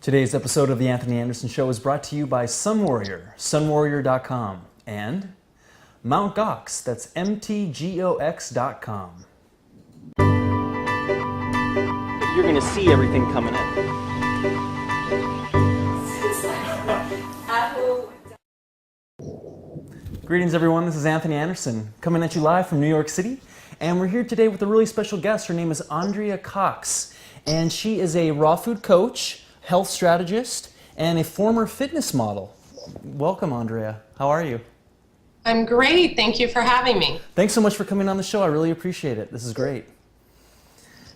Today's episode of The Anthony Anderson Show is brought to you by Sun Warrior, sunwarrior.com, and Mount Gox, that's mtgox.com. You're going to see everything coming in. Greetings everyone, this is Anthony Anderson, coming at you live from New York City, and we're here today with a really special guest. Her name is Andrea Cox, and she is a raw food coach, health strategist, and a former fitness model. Welcome, Andrea. How are you? I'm great. Thank you for having me. Thanks so much for coming on the show. I really appreciate it. This is great.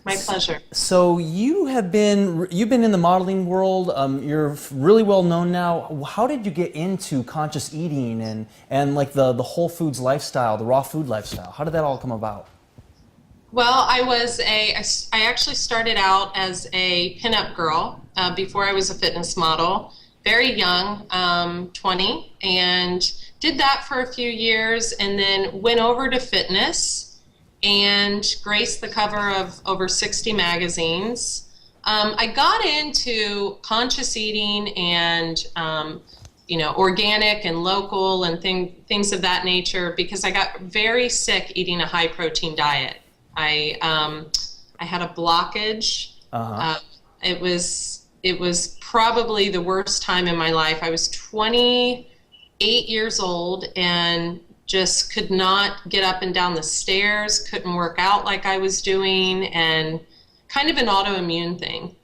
My pleasure. So you've been in the modeling world. You're really well known now. How did you get into conscious eating and like the whole foods lifestyle, the raw food lifestyle? How did that all come about? Well, I actually started out as a pinup girl before I was a fitness model. Very young, 20, and did that for a few years, and then went over to fitness and graced the cover of over 60 magazines. I got into conscious eating and organic and local and things of that nature because I got very sick eating a high protein diet. I had a blockage. It was probably the worst time in my life. I was 28 years old and just could not get up and down the stairs, couldn't work out like I was doing, and kind of an autoimmune thing.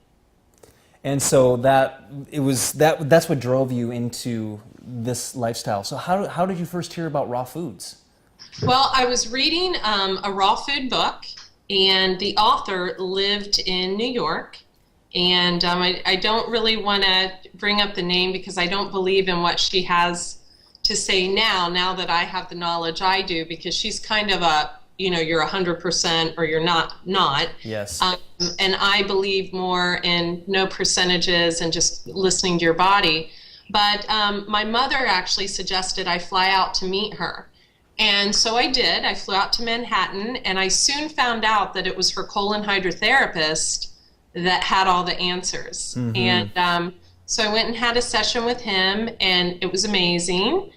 And so that's what drove you into this lifestyle. So how did you first hear about raw foods? Well, I was reading a raw food book, and the author lived in New York. And I don't really want to bring up the name because I don't believe in what she has to say now that I have the knowledge I do, because she's kind of you're 100% or you're not. Yes. And I believe more in no percentages and just listening to your body. But my mother actually suggested I fly out to meet her. And so I did. I flew out to Manhattan, and I soon found out that it was her colon hydrotherapist that had all the answers. Mm-hmm. And so I went and had a session with him, and it was amazing.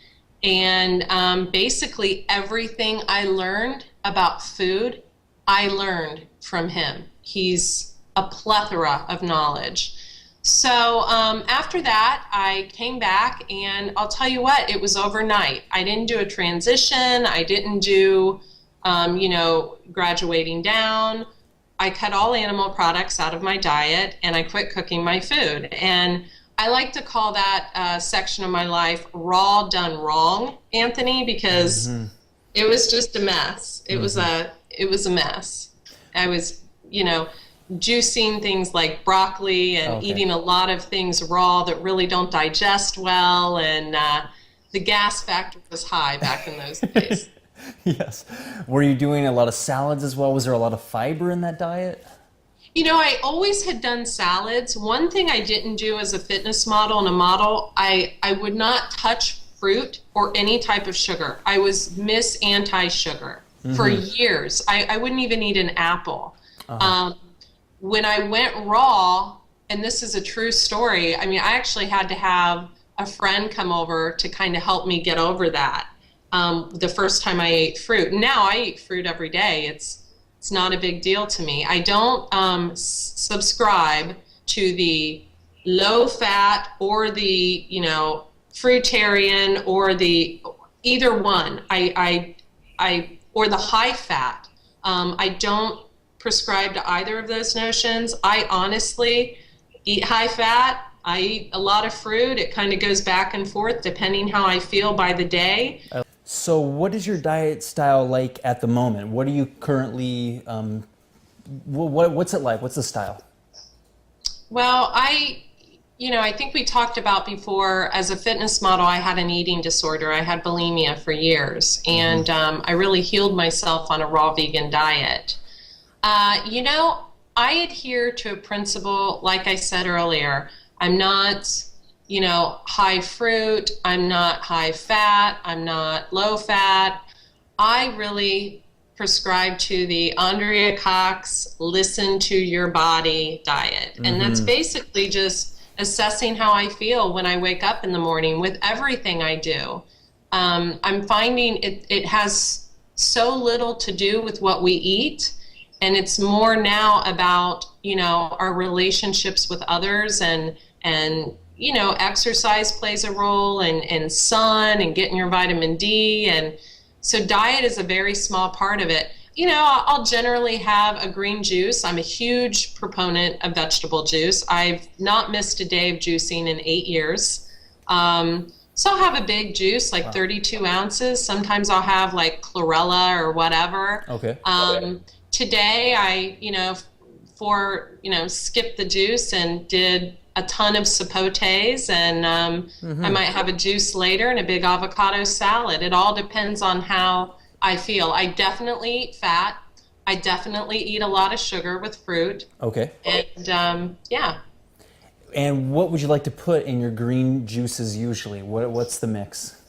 And basically everything I learned about food, I learned from him. He's a plethora of knowledge. So after that, I came back, and I'll tell you what, it was overnight. I didn't do a transition. I didn't do, graduating down. I cut all animal products out of my diet, and I quit cooking my food. And I like to call that section of my life raw done wrong, Anthony, because it was just a mess. It was a mess. I was, juicing things like broccoli and eating a lot of things raw that really don't digest well, and the gas factor was high back in those days. Yes. Were you doing a lot of salads as well? Was there a lot of fiber in that diet? I always had done salads. One thing I didn't do as a fitness model and a model, I would not touch fruit or any type of sugar. I was Miss Anti-Sugar for years. I wouldn't even eat an apple. When I went raw, and this is a true story, I actually had to have a friend come over to kind of help me get over that the first time I ate fruit. Now I eat fruit every day. It's not a big deal to me. I don't subscribe to the low fat or the, fruitarian or the either one. Or the high fat. I don't prescribe to either of those notions. I honestly eat high fat. I eat a lot of fruit. It kind of goes back and forth depending how I feel by the day. So what is your diet style like at the moment? What are you currently, what's it like? What's the style? Well, I think we talked about before, as a fitness model, I had an eating disorder. I had bulimia for years, and I really healed myself on a raw vegan diet. I adhere to a principle, like I said earlier. I'm not, high fruit. I'm not high fat. I'm not low fat. I really prescribe to the Andrea Cox listen to your body diet. And that's basically just assessing how I feel when I wake up in the morning with everything I do. I'm finding it has so little to do with what we eat, and it's more now about, our relationships with others, and exercise plays a role, and sun, and getting your vitamin D. And so diet is a very small part of it. I'll generally have a green juice. I'm a huge proponent of vegetable juice. I've not missed a day of juicing in 8 years. So I'll have a big juice, like 32 ounces. Sometimes I'll have like chlorella or whatever. Okay. Today I, skipped the juice and did a ton of sapotes, and I might have a juice later and a big avocado salad. It all depends on how I feel. I definitely eat fat. I definitely eat a lot of sugar with fruit. Okay. And yeah. And what would you like to put in your green juices usually? What's the mix?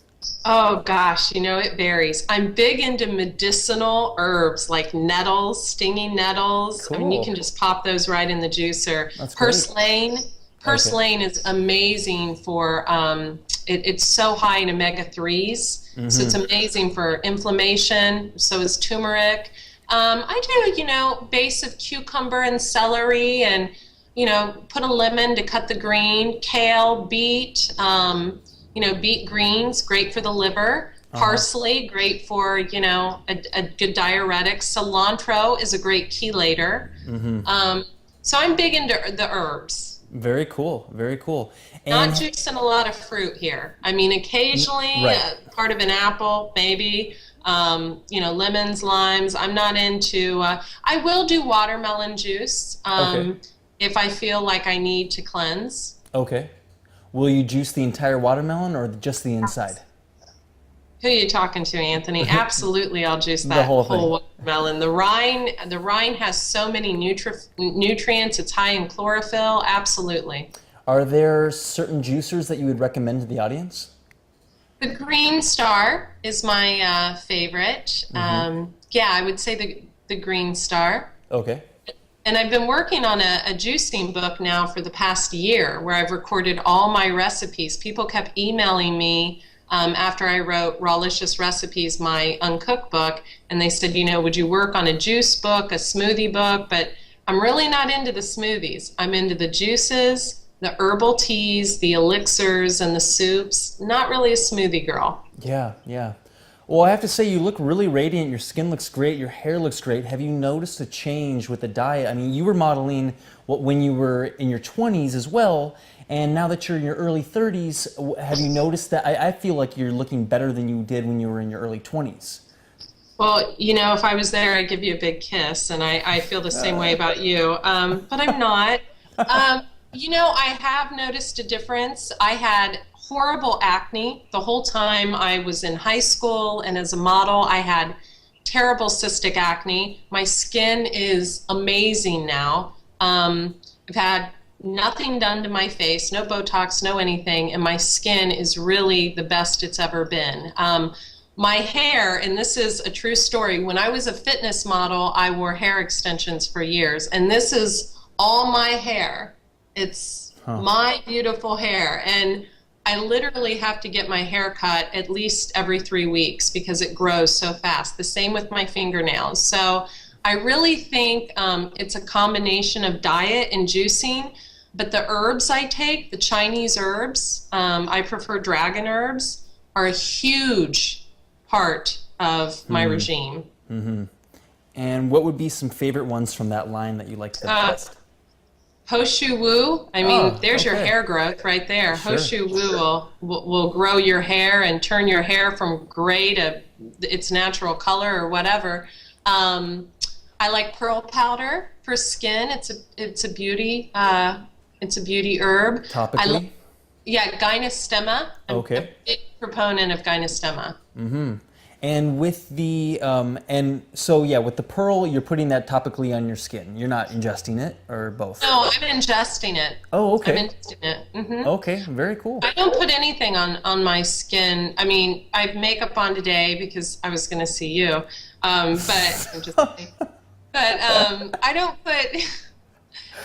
Oh gosh, it varies. I'm big into medicinal herbs like nettles, stinging nettles. Cool. I mean, you can just pop those right in the juicer. That's great. Purslane. Purslane is amazing for, it's so high in omega-3s, so it's amazing for inflammation. So is turmeric. I do, base of cucumber and celery, and, put a lemon to cut the green, kale, beet, beet greens, great for the liver. Parsley, great for, a good diuretic. Cilantro is a great chelator. So I'm big into the herbs. Very cool. Very cool. And not juicing a lot of fruit here. I mean, occasionally part of an apple, maybe. Lemons, limes. I'm not into. I will do watermelon juice if I feel like I need to cleanse. Okay. Will you juice the entire watermelon or just the inside? Who are you talking to, Anthony? Absolutely, I'll juice that The whole watermelon. The rind has so many nutrients. It's high in chlorophyll. Absolutely. Are there certain juicers that you would recommend to the audience? The Green Star is my favorite. I would say the Green Star. Okay. And I've been working on a juicing book now for the past year, where I've recorded all my recipes. People kept emailing me after I wrote Rawlicious Recipes, my uncooked book, and they said, would you work on a juice book, a smoothie book? But I'm really not into the smoothies. I'm into the juices, the herbal teas, the elixirs, and the soups. Not really a smoothie girl. Yeah, yeah. Well, I have to say, you look really radiant. Your skin looks great. Your hair looks great. Have you noticed a change with the diet? I mean, you were modeling when you were in your 20s as well, and now that you're in your early 30s, have you noticed that? I feel like you're looking better than you did when you were in your early 20s. Well, if I was there, I'd give you a big kiss, and I feel the same way about you, but I'm not. I have noticed a difference. I had horrible acne the whole time I was in high school, and as a model I had terrible cystic acne. My skin is amazing now. I've had nothing done to my face, no Botox, no anything, and my skin is really the best it's ever been. My hair, and this is a true story, when I was a fitness model I wore hair extensions for years, and this is all my hair. It's my beautiful hair, and I literally have to get my hair cut at least every 3 weeks because it grows so fast. The same with my fingernails. So I really think it's a combination of diet and juicing, but the herbs I take, the Chinese herbs, I prefer dragon herbs, are a huge part of my regime. And what would be some favorite ones from that line that you like the best? Hoshu Wu, I mean, there's your hair growth right there. Sure. Hoshu Wu will grow your hair and turn your hair from gray to its natural color or whatever. I like pearl powder for skin. It's a beauty herb. Topically? Gynostema. I'm Okay. a big proponent of gynostema. And with the with the pearl, you're putting that topically on your skin. You're not ingesting it, or both? No, I'm ingesting it. Oh, okay. I'm ingesting it. Okay, very cool. I don't put anything on my skin. I mean, I have makeup on today because I was going to see you. But I'm just kidding. But I don't put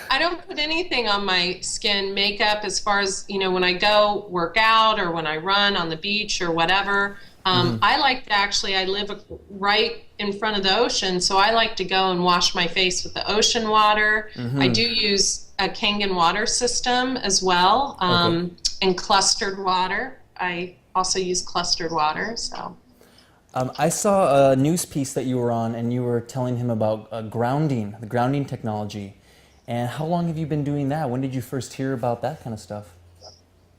I don't put anything on my skin, makeup, as far as, when I go work out or when I run on the beach or whatever. I like to actually, I live right in front of the ocean, so I like to go and wash my face with the ocean water. I do use a Kangen water system as well, and clustered water. I also use clustered water, so. I saw a news piece that you were on, and you were telling him about the grounding technology. And how long have you been doing that? When did you first hear about that kind of stuff?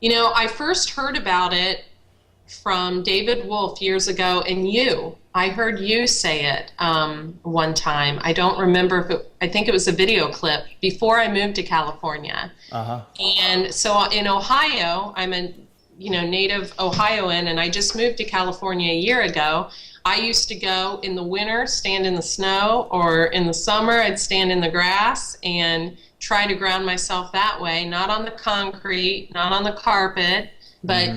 I first heard about it from David Wolf years ago, and I heard you say it one time. I don't remember I think it was a video clip before I moved to California. And so in Ohio, I'm a native Ohioan, and I just moved to California a year ago. I used to go in the winter, stand in the snow, or in the summer, I'd stand in the grass and try to ground myself that way, not on the concrete, not on the carpet, but,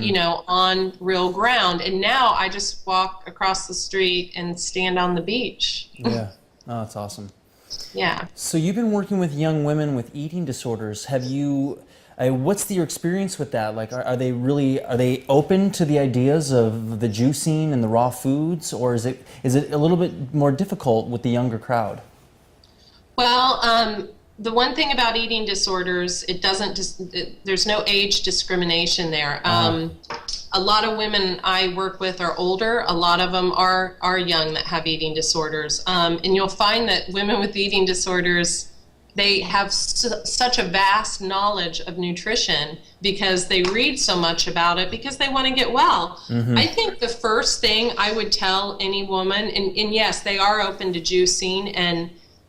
on real ground. And now I just walk across the street and stand on the beach. Yeah. Oh, that's awesome. Yeah. So you've been working with young women with eating disorders. What's your experience with that? Like, are they open to the ideas of the juicing and the raw foods, or is it a little bit more difficult with the younger crowd? Well, the one thing about eating disorders, there's no age discrimination there. A lot of women I work with are older. A lot of them are young that have eating disorders. And you'll find that women with eating disorders, they have such a vast knowledge of nutrition because they read so much about it because they want to get well. I think the first thing I would tell any woman, and yes, they are open to juicing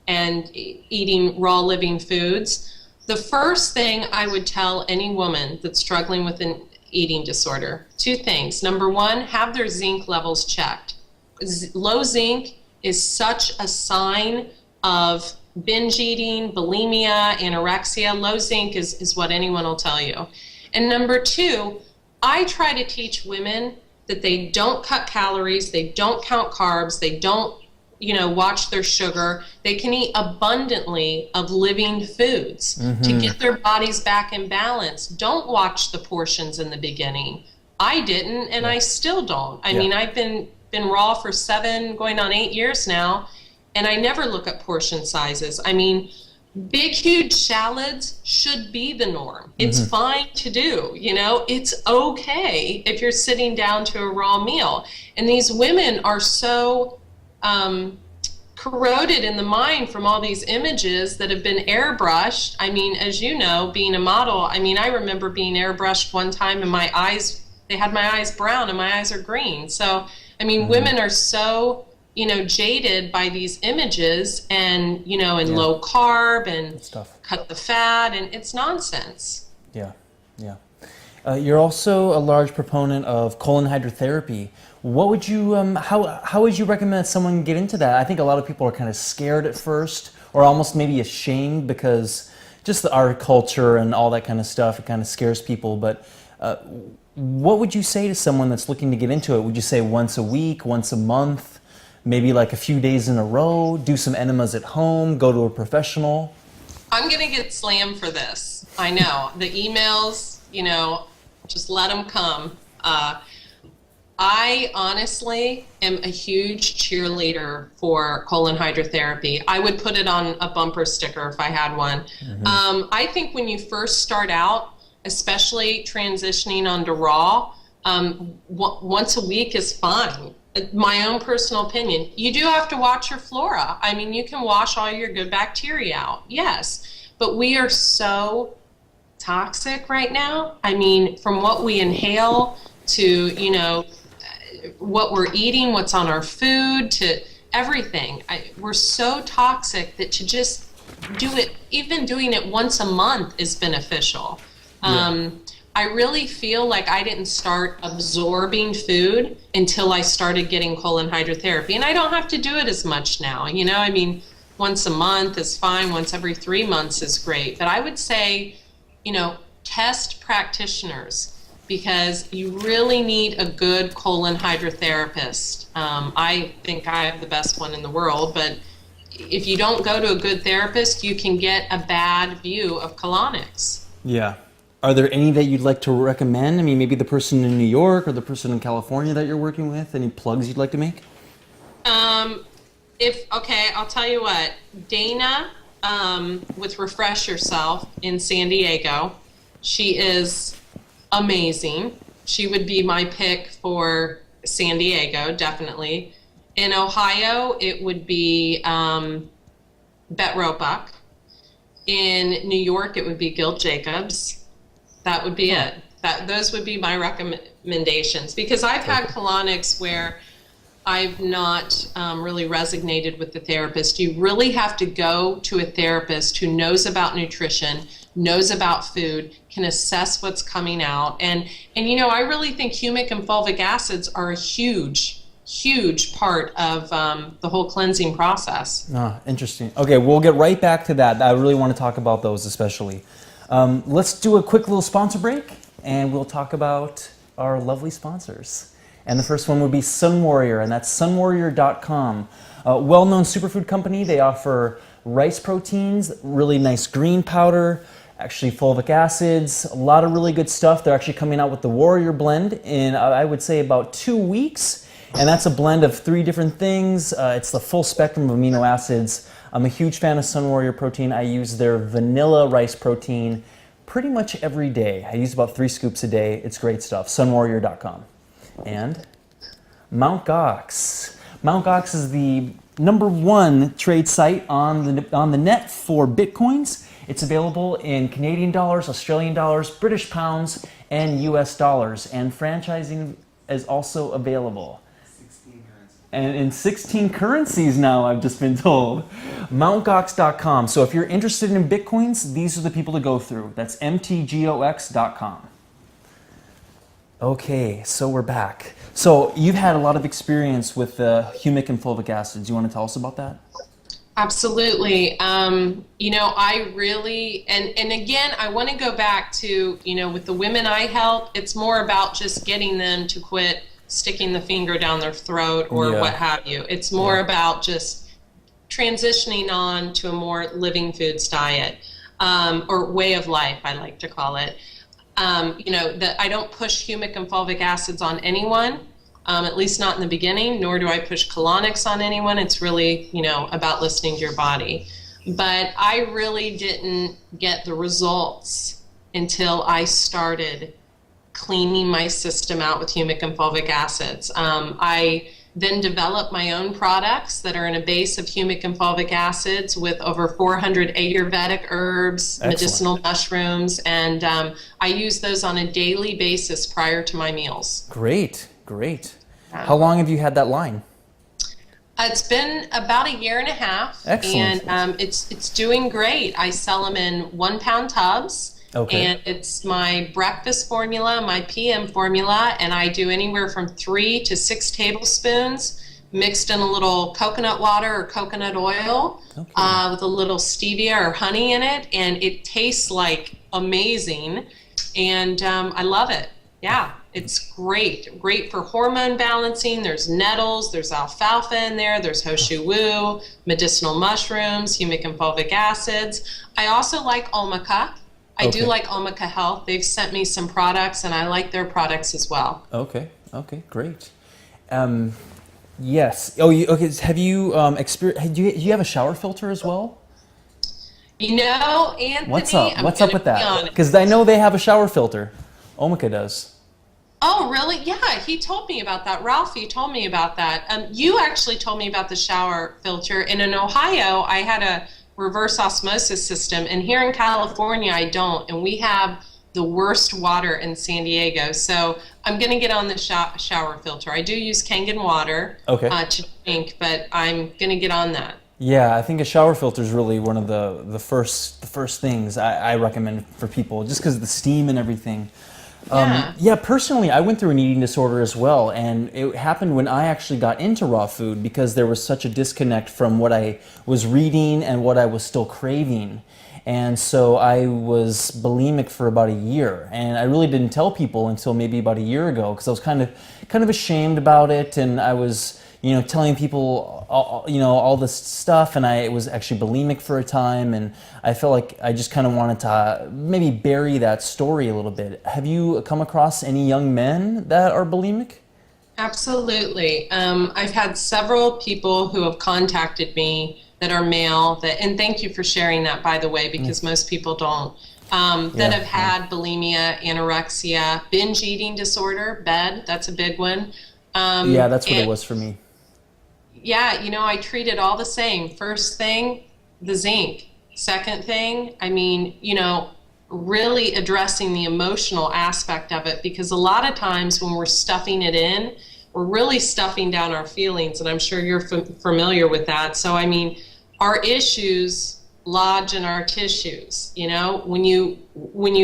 and eating raw living foods. The first thing I would tell any woman that's struggling with an eating disorder, two things. Number one, have their zinc levels checked. Low zinc is such a sign of binge eating, bulimia, anorexia. Low zinc is what anyone will tell you. And number two, I try to teach women that they don't cut calories, they don't count carbs, they don't watch their sugar. They can eat abundantly of living foods to get their bodies back in balance. Don't watch the portions in the beginning. I didn't, and I still don't. I mean, I've been raw for 7 going on 8 years now, and I never look at portion sizes. I mean, big, huge salads should be the norm. It's fine to do, it's okay if you're sitting down to a raw meal. And these women are so corroded in the mind from all these images that have been airbrushed. I mean, as you know, being a model, I remember being airbrushed one time and my eyes, they had my eyes brown and my eyes are green. So, women are so, jaded by these images and, and low carb and cut the fat, and it's nonsense. Yeah. You're also a large proponent of colon hydrotherapy. What would you, how would you recommend someone get into that? I think a lot of people are kind of scared at first, or almost maybe ashamed because just our culture and all that kind of stuff, it kind of scares people. But what would you say to someone that's looking to get into it? Would you say once a week, once a month, maybe like a few days in a row, do some enemas at home, go to a professional? I'm going to get slammed for this. I know. The emails, just let them come. I honestly am a huge cheerleader for colon hydrotherapy. I would put it on a bumper sticker if I had one. I think when you first start out, especially transitioning onto raw, once a week is fine. My own personal opinion. You do have to watch your flora. You can wash all your good bacteria out, yes, but we are so toxic right now. From what we inhale to, what we're eating, what's on our food, to everything. We're so toxic that to just do it, even doing it once a month is beneficial. I really feel like I didn't start absorbing food until I started getting colon hydrotherapy. And I don't have to do it as much now. Once a month is fine. Once every 3 months is great. But I would say, test practitioners, because you really need a good colon hydrotherapist. I think I have the best one in the world, but if you don't go to a good therapist, you can get a bad view of colonics. Yeah. Are there any that you'd like to recommend? I mean, maybe the person in New York or the person in California that you're working with. Any plugs you'd like to make? Okay, I'll tell you what. Dana, with Refresh Yourself in San Diego, she is amazing. She would be my pick for San Diego, definitely. In Ohio, it would be Bet Roebuck. In New York, it would be Gil Jacobs. That would be it. Those would be my recommendations, because I've had colonics where I've not really resonated with the therapist. You really have to go to a therapist who knows about nutrition, knows about food, can assess what's coming out. And you know, I really think humic and fulvic acids are a huge part of the whole cleansing process. Interesting. Okay, we'll get right back to that. I really want to talk about those especially. Let's do a quick little sponsor break, and we'll talk about our lovely sponsors. And the first one would be Sun Warrior, and that's sunwarrior.com. A well-known superfood company. They offer rice proteins, really nice green powder, actually fulvic acids, a lot of really good stuff. They're actually coming out with the Warrior blend in, I would say, about 2 weeks. And that's a blend of 3 different things. It's the full spectrum of amino acids. I'm a huge fan of Sun Warrior protein. I use their vanilla rice protein pretty much every day. I use about 3 scoops a day. It's great stuff. sunwarrior.com. And Mt. Gox. Mt. Gox is the #1 trade site on the net for Bitcoins. It's available in Canadian dollars, Australian dollars, British pounds, and US dollars. And franchising is also available. And in 16 currencies now, I've just been told. MountGox.com. So if you're interested in Bitcoins, these are the people to go through. That's mtgox.com. Okay, so we're back. So you've had a lot of experience with humic and fulvic acids. You want to tell us about that? Absolutely. You know, I really, and again, I want to go back to, you know, with the women I help, it's more about just getting them to quit sticking the finger down their throat or what have you. It's more about just transitioning on to a more living foods diet, or way of life, I like to call it. You know, that I don't push humic and fulvic acids on anyone, at least not in the beginning, nor do I push colonics on anyone. It's really, you know, about listening to your body. But I really didn't get the results until I started cleaning my system out with humic and fulvic acids. I then developed my own products that are in a base of humic and fulvic acids with over 400 Ayurvedic herbs, medicinal mushrooms, and I use those on a daily basis prior to my meals. Great, great. How long have you had that line? It's been about 1.5 years. Excellent. And it's doing great. I sell them in 1-pound tubs. Okay. And it's my breakfast formula, my PM formula, and I do anywhere from 3 to 6 tablespoons mixed in a little coconut water or coconut oil, with a little stevia or honey in it, and it tastes like amazing, and I love it. Yeah, it's great. Great for hormone balancing. There's nettles, there's alfalfa in there, there's Hoshu Wu, medicinal mushrooms, humic and fulvic acids. I also like Omica. I do like Omica Health. They've sent me some products, and I like their products as well. Okay, great. Yes. Oh, have you experienced? Do you have a shower filter as well? You know, Anthony. What's up? What's up with that? Because I know they have a shower filter. Omica does. Oh, really? Yeah, he told me about that. Ralphie told me about that. You actually told me about the shower filter. And in Ohio, I had a reverse osmosis system, and here in California I don't, and we have the worst water in San Diego, so I'm going to get on the shower filter. I do use Kangen water to drink, but I'm going to get on that. Yeah, I think a shower filter is really one of the first things I recommend for people, just because of the steam and everything. Personally, I went through an eating disorder as well, and it happened when I actually got into raw food because there was such a disconnect from what I was reading and what I was still craving. And so I was bulimic for about 1 year, and I really didn't tell people until maybe about 1 year ago because I was kind of ashamed about it, and I was, telling people, all this stuff, and I was actually bulimic for a time, and I felt like I just kind of wanted to maybe bury that story a little bit. Have you come across any young men that are bulimic? Absolutely. I've had several people who have contacted me that are male, and thank you for sharing that, by the way, because most people don't, that have had bulimia, anorexia, binge eating disorder, BED, that's a big one. Yeah, that's what it was for me. Yeah, I treat it all the same. First thing, the zinc. Second thing, really addressing the emotional aspect of it, because a lot of times when we're stuffing it in, we're really stuffing down our feelings, and I'm sure you're familiar with that. So, our issues lodge in our tissues. When you,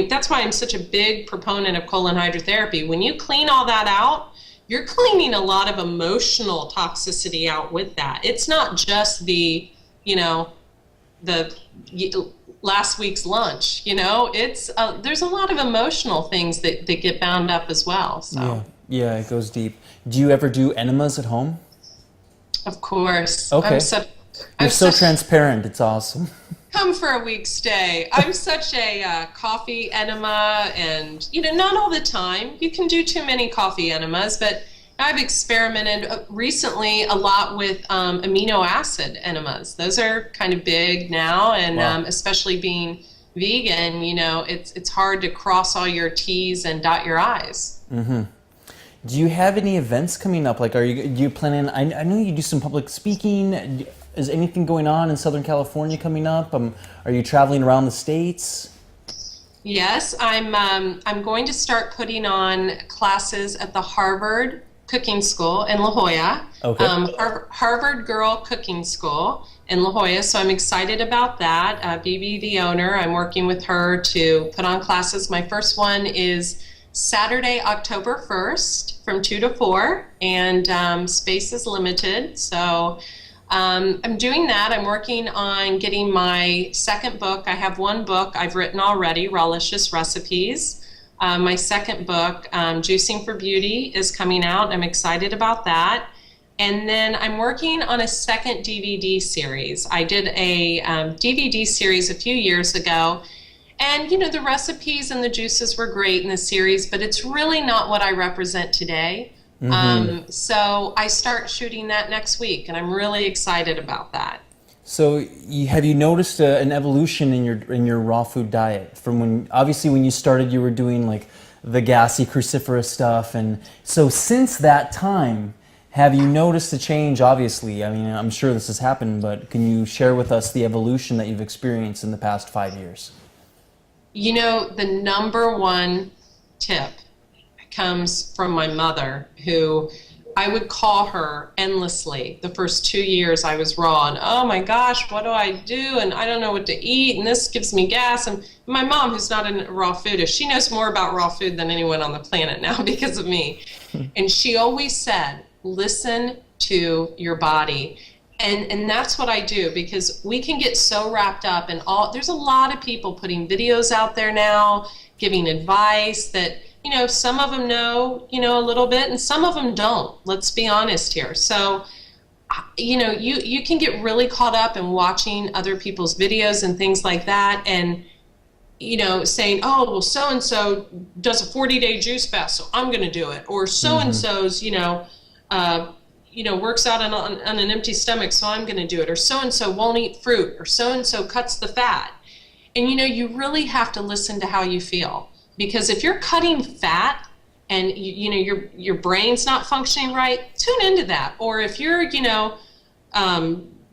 that's why I'm such a big proponent of colon hydrotherapy. When you clean all that out, you're cleaning a lot of emotional toxicity out with that. It's not just the last week's lunch, it's there's a lot of emotional things that get bound up as well. So yeah, it goes deep. Do you ever do enemas at home? Of course. Okay. You're so transparent. It's awesome. Come for a week stay. I'm such a coffee enema, and not all the time. You can do too many coffee enemas, but I've experimented recently a lot with amino acid enemas. Those are kind of big now, and Wow. Especially being vegan, it's hard to cross all your T's and dot your I's. Mm-hmm. Do you have any events coming up? Like, do you planning? I know you do some public speaking. Is anything going on in Southern California coming up? Are you traveling around the States? Yes, I'm going to start putting on classes at the Harvard Cooking School in La Jolla. Okay. Harvard Girl Cooking School in La Jolla. So I'm excited about that. Bibi, the owner, I'm working with her to put on classes. My first one is Saturday, October 1st from 2 to 4, and space is limited. So I'm doing that. I'm working on getting my second book. I have one book I've written already, Rawlicious Recipes. My second book, Juicing for Beauty, is coming out. I'm excited about that. And then I'm working on a second DVD series. I did a DVD series a few years ago, and the recipes and the juices were great in the series, but it's really not what I represent today. Mm-hmm. So I start shooting that next week, and I'm really excited about that. So have you noticed an evolution in your raw food diet from when you started? You were doing like the gassy cruciferous stuff, and so since that time, have you noticed a change? Obviously, I'm sure this has happened, but can you share with us the evolution that you've experienced in the past 5 years? The number one tip comes from my mother, who I would call her endlessly. The first 2 years I was raw, and oh my gosh, what do I do? And I don't know what to eat, and this gives me gas. And my mom, who's not a raw foodist, she knows more about raw food than anyone on the planet now because of me. And she always said, listen to your body. And that's what I do, because we can get so wrapped up in there's a lot of people putting videos out there now, giving advice that, some of them know, a little bit, and some of them don't. Let's be honest here. So, you can get really caught up in watching other people's videos and things like that, and, saying, oh, well, so-and-so does a 40-day juice fast, so I'm going to do it. Or so-and-so's, works out on an empty stomach, so I'm going to do it. Or so-and-so won't eat fruit, or so-and-so cuts the fat. And, you really have to listen to how you feel. Because if you're cutting fat and your brain's not functioning right, tune into that. Or if you're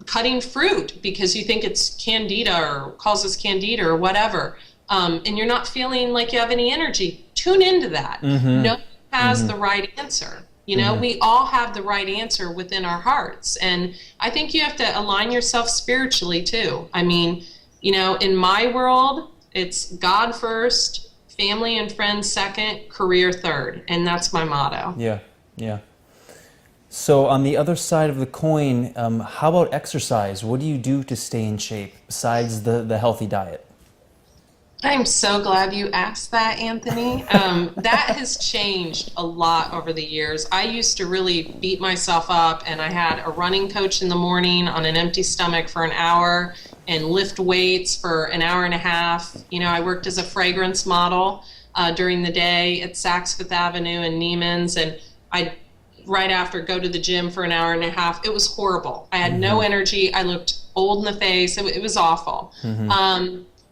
cutting fruit because you think it's candida or causes candida or whatever, and you're not feeling like you have any energy, tune into that. Mm-hmm. No one has the right answer. We all have the right answer within our hearts, and I think you have to align yourself spiritually too. In my world, it's God first, family and friends second, career third, and that's my motto. Yeah. So on the other side of the coin, how about exercise? What do you do to stay in shape besides the healthy diet? I'm so glad you asked that, Anthony. That has changed a lot over the years. I used to really beat myself up, and I had a running coach in the morning on an empty stomach for an hour and lift weights for an hour and a half. You know, I worked as a fragrance model during the day at Saks Fifth Avenue and Neiman's, and I'd right after go to the gym for an hour and a half. It was horrible. I had no energy. I looked old in the face. It was awful.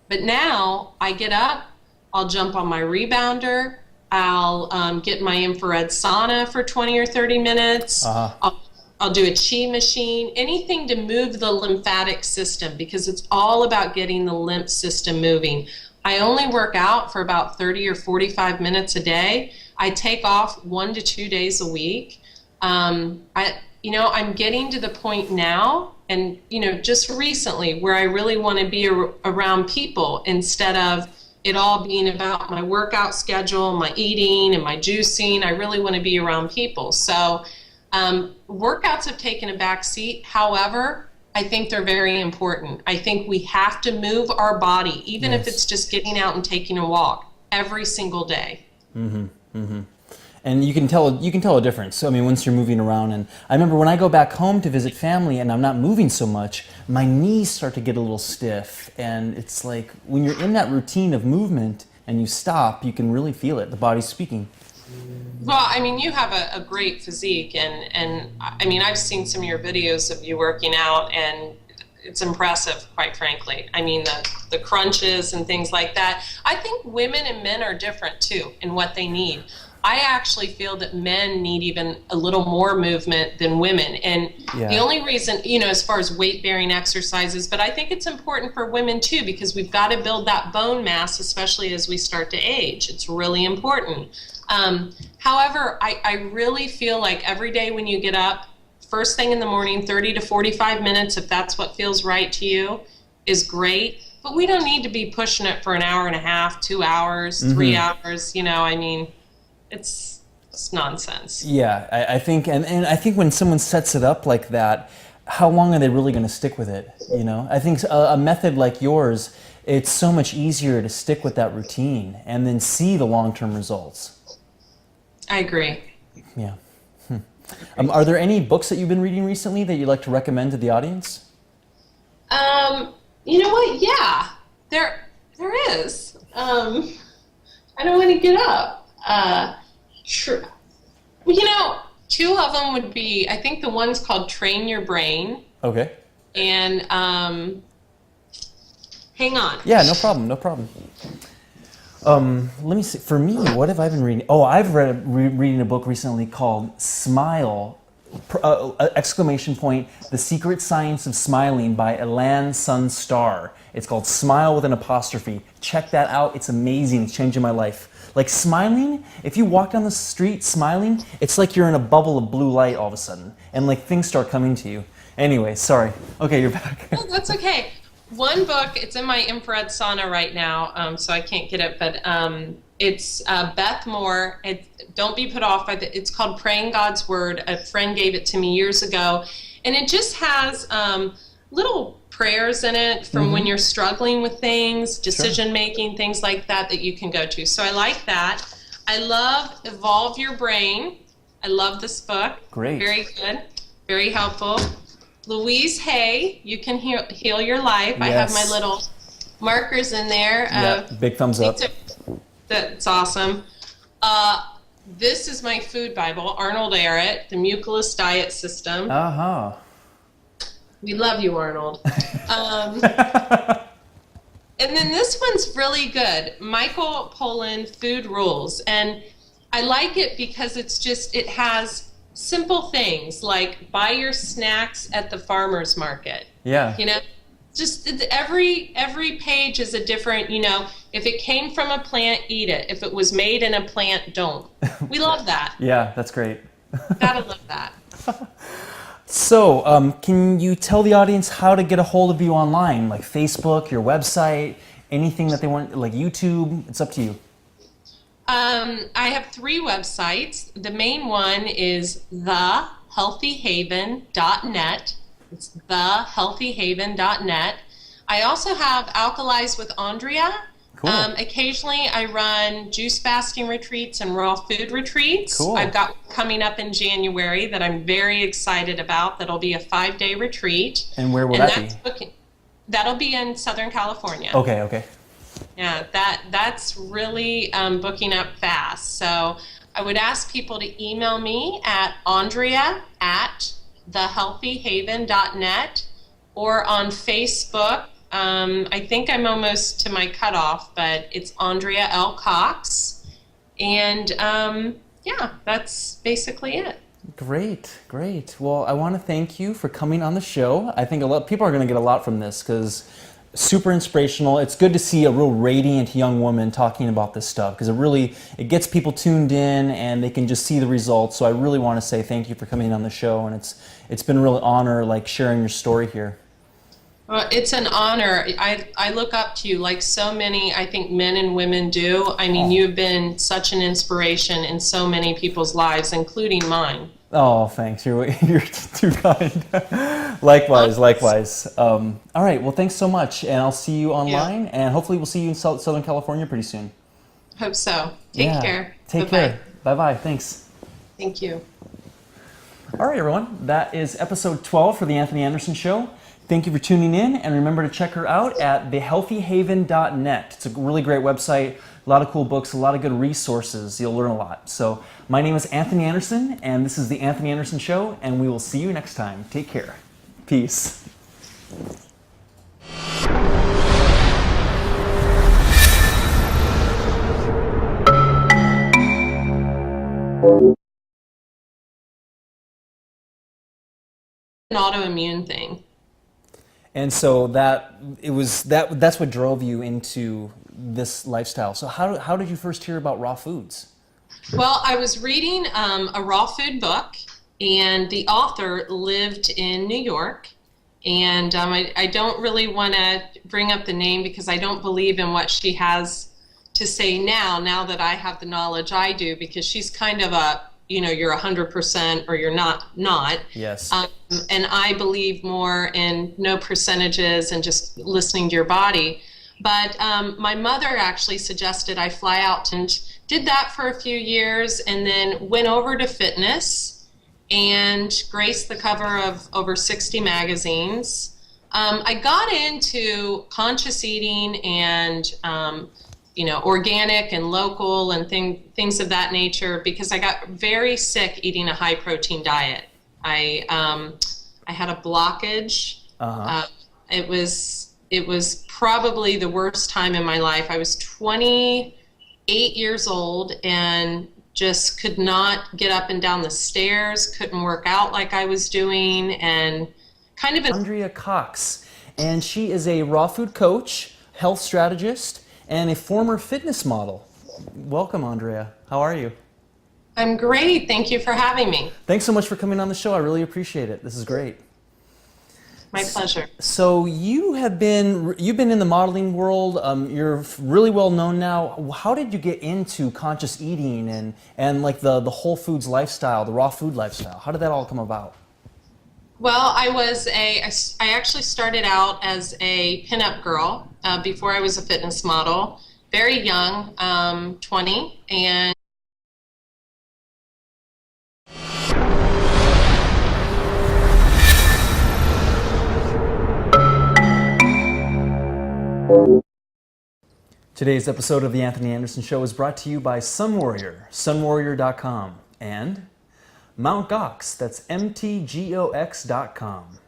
But now I get up, I'll jump on my rebounder, I'll get my infrared sauna for 20 or 30 minutes. I'll do a chi machine, anything to move the lymphatic system, because it's all about getting the lymph system moving. I only work out for about 30 or 45 minutes a day. I take off 1 to 2 days a week. I'm getting to the point now, and just recently, where I really want to be around people instead of it all being about my workout schedule, my eating and my juicing. I really want to be around people. So workouts have taken a back seat. However, I think they're very important. I think we have to move our body, even if it's just getting out and taking a walk every single day. And you can tell a difference. So, I mean, once you're moving around, and I remember when I go back home to visit family and I'm not moving so much, my knees start to get a little stiff. And it's like when you're in that routine of movement and you stop, you can really feel it. The body's speaking. Well, I mean, you have a great physique, and I mean, I've seen some of your videos of you working out, and it's impressive, quite frankly. I mean, the crunches and things like that. I think women and men are different too in what they need. I actually feel that men need even a little more movement than women. And the only reason, as far as weight-bearing exercises, but I think it's important for women too, because we've got to build that bone mass, especially as we start to age. It's really important. However, I really feel like every day when you get up, first thing in the morning, 30 to 45 minutes, if that's what feels right to you, is great. But we don't need to be pushing it for an hour and a half, 2 hours, 3 hours. I mean, it's nonsense. Yeah, I think, and I think when someone sets it up like that, how long are they really going to stick with it? I think a method like yours, it's so much easier to stick with that routine and then see the long-term results. I agree. Yeah. Are there any books that you've been reading recently that you'd like to recommend to the audience? You know what? Yeah, there is. I don't want to get up. Two of them would be, I think the one's called Train Your Brain. Okay. And hang on. Yeah, no problem. Let me see. For me, what have I been reading? Oh, I've reading a book recently called Smile! The Secret Science of Smiling by Elan Sunstar. It's called Smile with an apostrophe. Check that out. It's amazing. It's changing my life. Like smiling, if you walk down the street smiling, it's like you're in a bubble of blue light all of a sudden, and like things start coming to you. Anyway, sorry. Okay, you're back. Oh, that's okay. One book, it's in my infrared sauna right now, so I can't get it, but it's Beth Moore. Don't be put off by it's called Praying God's Word. A friend gave it to me years ago, and it just has little prayers in it from when you're struggling with things, decision making, things like that you can go to. So I like that. I love Evolve Your Brain. I love this book. Great. Very good. Very helpful. Louise Hay, You Can Heal Your Life. Yes. I have my little markers in there. Big thumbs up. That's awesome. This is my food Bible, Arnold Ehret, The Mucilus Diet System. We love you, Arnold. And then this one's really good, Michael Pollan, Food Rules. And I like it because it has simple things like buy your snacks at the farmer's market. Yeah. Just every page is a different, if it came from a plant, eat it. If it was made in a plant, don't. We love that. Yeah, that's great. Gotta love that. So, can you tell the audience how to get a hold of you online, like Facebook, your website, anything that they want, like YouTube? It's up to you. I have 3 websites. The main one is thehealthyhaven.net. It's thehealthyhaven.net. I also have Alkalize with Andrea. Cool. Occasionally, I run juice fasting retreats and raw food retreats. Cool. I've got one coming up in January that I'm very excited about. That'll be a 5-day retreat. And where will that be? That'll be in Southern California. Okay. Yeah, that's really booking up fast. So I would ask people to email me at andrea@thehealthyhaven.net or on Facebook. I think I'm almost to my cutoff, but it's Andrea L. Cox. And yeah, that's basically it. Great. Well, I want to thank you for coming on the show. I think a lot people are going to get a lot from this because super inspirational. It's good to see a real radiant young woman talking about this stuff because it gets people tuned in and they can just see the results. So I really want to say thank you for coming on the show, and it's been a real honor sharing your story here. Well, it's an honor. I look up to you like so many, I think, men and women do. I mean, you've been such an inspiration in so many people's lives, including mine. Oh, thanks. You're too kind. Likewise. All right. Well, thanks so much, and I'll see you online, and hopefully we'll see you in Southern California pretty soon. Hope so. Take care. Take care. Bye-bye. Thanks. Thank you. All right, everyone. That is episode 12 for The Anthony Anderson Show. Thank you for tuning in, and remember to check her out at thehealthyhaven.net. It's a really great website, a lot of cool books, a lot of good resources. You'll learn a lot. So my name is Anthony Anderson, and this is The Anthony Anderson Show, and we will see you next time. Take care. Peace. An autoimmune thing. And so that's what drove you into this lifestyle. So how did you first hear about raw foods? Well, I was reading a raw food book, and the author lived in New York. And I don't really want to bring up the name because I don't believe in what she has to say now that I have the knowledge I do, because she's kind of you're 100% or you're not. Yes. And I believe more in no percentages and just listening to your body. But my mother actually suggested I fly out, and did that for a few years, and then went over to fitness and graced the cover of over 60 magazines. I got into conscious eating and organic and local and things of that nature because I got very sick eating a high protein diet. I had a blockage. Uh-huh. It was probably the worst time in my life. I was 28 years old and just could not get up and down the stairs, couldn't work out like I was doing, and kind of Andrea Cox, and she is a raw food coach, health strategist, and a former fitness model. Welcome, Andrea. How are you? I'm great. Thank you for having me. Thanks so much for coming on the show. I really appreciate it. This is great. My pleasure. So you've been in the modeling world. You're really well known now. How did you get into conscious eating and like the whole foods lifestyle, the raw food lifestyle? How did that all come about? Well, I actually started out as a pinup girl before I was a fitness model. Very young, 20, and Today's episode of The Anthony Anderson Show is brought to you by Sun Warrior, sunwarrior.com, and Mount Gox, that's mtgox.com.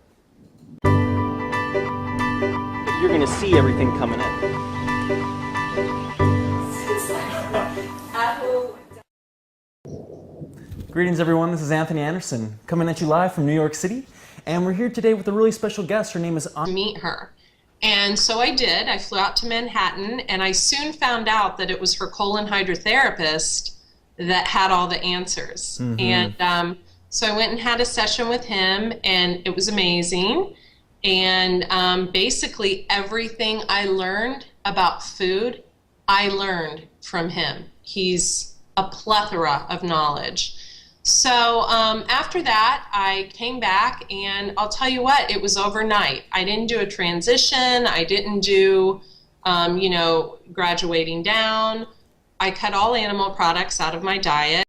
You're going to see everything coming in. Greetings, everyone. This is Anthony Anderson coming at you live from New York City, and we're here today with a really special guest. Her name is meet her. And so I did. I flew out to Manhattan, and I soon found out that it was her colon hydrotherapist that had all the answers. Mm-hmm. And so I went and had a session with him, and it was amazing. And basically everything I learned about food, I learned from him. He's a plethora of knowledge. So after that, I came back, and I'll tell you what, it was overnight. I didn't do a transition. I didn't do you know, graduating down. I cut all animal products out of my diet.